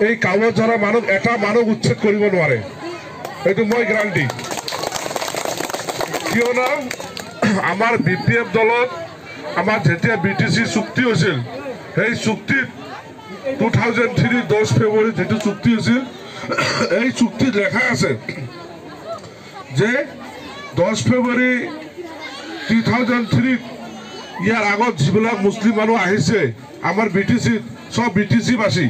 এই কাগজৰা মানুহ এটা মানুহ উচ্ছেদ কৰিব নোৱাৰে এইটো মই গ্যাৰান্টি কিয়নো আমাৰ বিপিএফ দলত আমাৰ যেতিয়া বিটিসি চুক্তি হৈছিল সেই চুক্তিত 2003 10 ফেব্ৰুৱাৰী যেটো চুক্তি হৈছিল এই চুক্তিত লেখা আছে যে 10 ফেব্ৰুৱাৰী 2003 ইয়াৰ আগত যিবিলাক মুছলিম মানুহ আহিছে আমাৰ বিটিসিত সব বিটিসি বাসী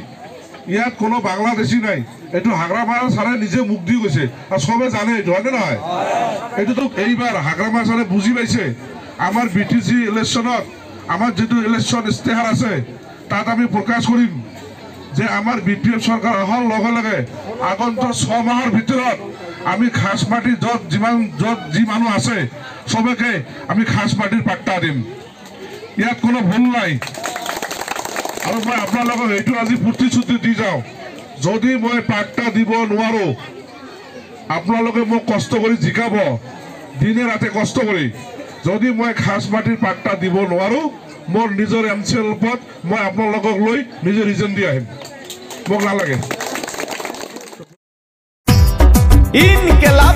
ইয়াত কোনো বাংলাদেশী নাই এটো হাগ্ৰামাৰা সাৰে নিজে মুখ দি গৈছে আৰু সবে জানে এটো হয় নহয় এটো তো এইবাৰ হাগ্ৰামাৰা সাৰে বুজি পাইছে আমাৰ বিটিসি ইলেকশনত আমাৰ যেটো ইলেকশন ইস্তেহাৰ আছে তাত আমি প্ৰকাশ কৰিম যে আমাৰ বিপিএফ সরকার অহাৰ লগে লগে আগন্তুক 6 মাহৰ ভিতৰত আমি খাস মাটি যত যি মানুহ আছে সবকে আমি খাস মাটিৰ পাট্টা দিম ইয়াত কোনো ভুল নাই আৰু মই আপোনালোকক এইটো আজি প্ৰতিশ্ৰুতি দি যাওঁ যদি মই পাট্টা দিব নোৱাৰো আপোনালোকে মোক কষ্ট কৰি জিকাব দিনে ৰাতে কষ্ট কৰি যদি মই খাস মাটিৰ পাট্টা দিব নোৱাৰো মোৰ নিজৰ এমসিএল পদ মই আপোনালোকক লৈ নিজে ৰিজন দি আহিম মোক নালাগে ইনকিলাব